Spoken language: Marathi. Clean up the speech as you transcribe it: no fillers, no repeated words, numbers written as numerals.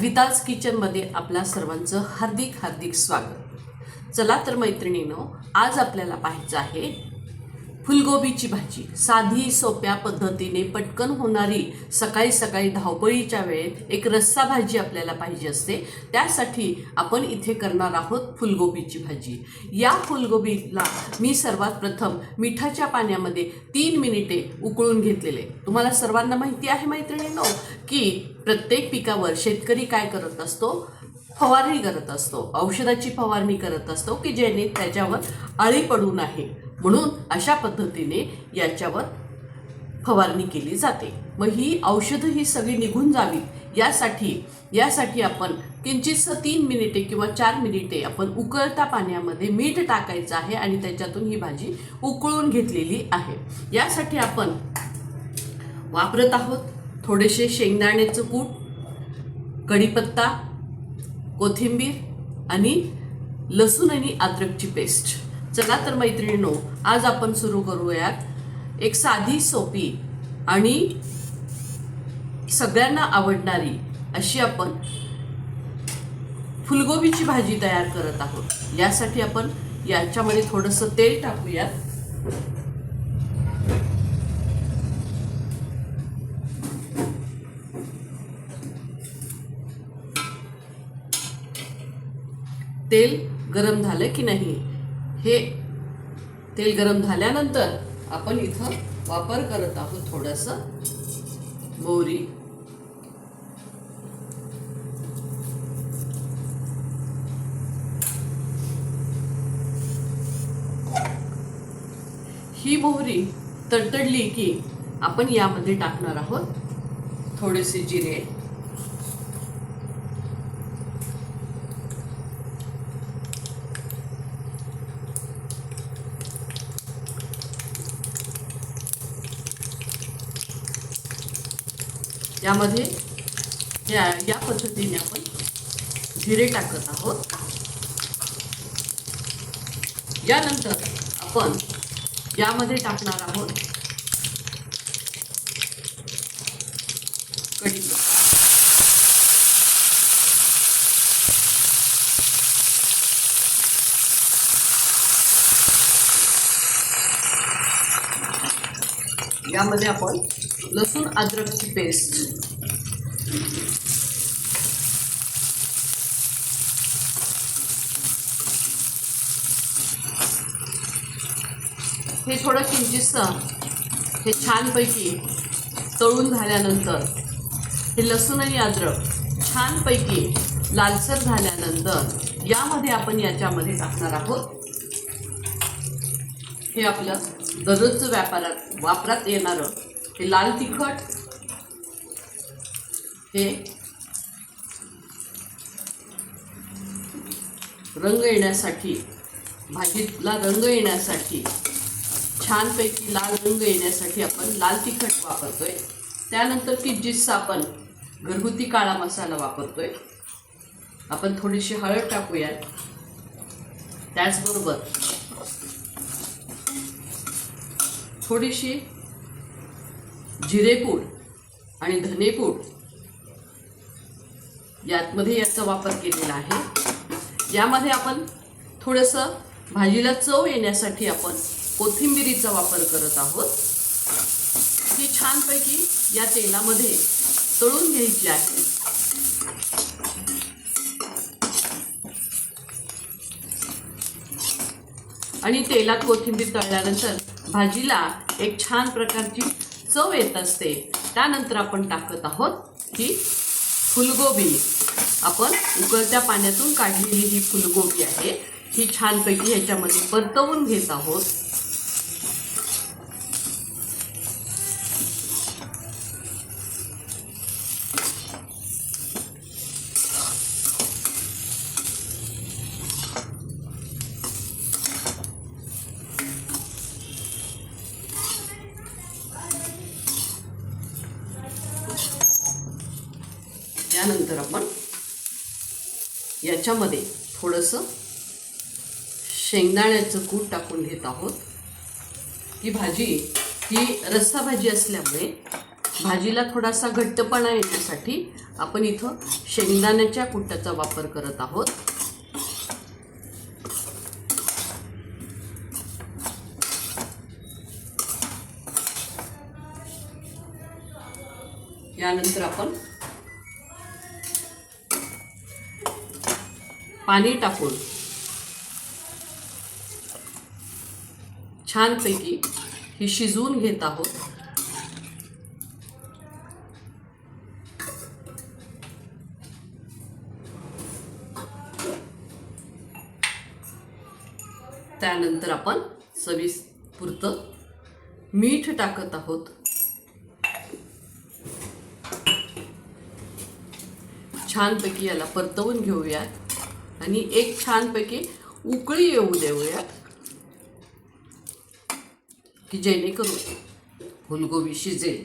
अद्विताज किचनमध्ये आपल्या सर्वांचं हार्दिक हार्दिक स्वागत। चला तर मैत्रिणींनो, आज आपल्याला पाहायचं आहे फुलगोबीची भाजी। साधी सोप्या पद्धतीने पटकन होणारी, सकाळी सकाळी धावपळीच्या वेळेत एक रस्सा भाजी आपल्याला पाहिजे असते। त्यासाठी आपण इथे करणार आहोत फुलगोबीची भाजी। या फुलगोबीला मी सर्वात प्रथम मिठाच्या पाण्यामध्ये 3 मिनिटे उकळून घेतलेले। तुम्हाला सर्वांना माहिती आहे मैत्रिणींनो की प्रत्येक पिकावर शेतकरी काय करत असतो, फवारणी करत असतो, औषधाची फवारणी करत असतो की जेणे त्याच्यावर अळी पडू नये म्हणून अशा पद्धतीने याच्यावर फवारणी केली जाते। मग ही औषधं ही सगळी निघून जावीत यासाठी आपण किंचितसं 3 मिनिटे किंवा 4 मिनिटे आपण उकळत्या पाण्यामध्ये मीठ टाकायचं आहे आणि त्याच्यातून ही भाजी उकळून घेतलेली आहे। यासाठी आपण वापरत आहोत थोडेसे शेंगदाण्याचं कूट, कढीपत्ता, कोथिंबीर आणि लसूण आणि अद्रकची पेस्ट। चला तर मैत्रिणींनो, आज आपण सुरू करूयात एक साधी सोपी आणि सगळ्यांना आवडणारी अशी आपण फुलगोबीची भाजी तयार करत आहोत। यासाठी आपण याच्यामध्ये थोडंसं तेल टाकूयात। तेल गरम झालं की नाही, हे तेल गरम झाल्यानंतर आपण इथं वापर करत आहोत थोडंसं मोहरी, ही मोहरी तडतडली की आपण यामध्ये टाकणार आहोत थोडेसे जिरे, यामध्ये या पद्धतीने आपण जिरे टाकत आहोत। यानंतर आपण यामध्ये टाकणार आहोत कढीपत्ता, यामध्ये आपण लसूण अद्रकची पेस्ट, हे थोडं किंचितसं हे छानपैकी तळून झाल्यानंतर हे लसूण आणि अद्रक छानपैकी लालसर झाल्यानंतर यामध्ये आपण याच्यामध्ये टाकणार आहोत हे आपलं दररोजचं वापरात येणारं हे लाल तिखट। हे रंग येण्यासाठी, भाजीला रंग येण्यासाठी, छानपैकी लाल रंग येण्यासाठी आपण लाल तिखट वापरतोय। त्यानंतर किंचितसा आपण घरगुती काळा मसाला वापरतोय। आपण थोडीशी हळद टाकूयात। त्याचबरोबर थोडीशी जिरेपूड आणि धनेपूड यामध्ये याचा वापर केलेला आहे। यामध्ये आपण थोडंसं भाजीला चव येण्यासाठी आपण कोथिंबीरीचा वापर करत आहोत। ही छानपैकी या तेलामध्ये तळून घ्यायची आहे। आणि तेलात कोथिंबीर तळल्यानंतर भाजीला एक छान प्रकारची चव येत असते। त्यानंतर आपण टाकत आहोत ही फुलगोबी। आपण उकळत्या पाण्यातून काढलेली ही फुलगोबी आहे, ही छानपैकी ह्याच्यामध्ये परतवून घेत आहोत। त्यानंतर आपण याच्यामध्ये थोडंसं शेंगदाण्याचं कूट टाकून घेत आहोत। ही भाजी ही रस्सा भाजी असल्यामुळे भाजीला थोडासा घट्टपणा येण्यासाठी आपण इथं शेंगदाण्याच्या कुटाचा वापर करत आहोत. यानंतर आपण पाणी टाकून छानपैकी ही शिजवून घेत आहोत. त्यानंतर आपण चवीपुरतं मीठ टाकत आहोत. छानपैकी याला परतवून घेऊयात आणि एक छानपैकी उकळी येऊ देऊयात की जेणेकरून फुलगोबी शिजेल.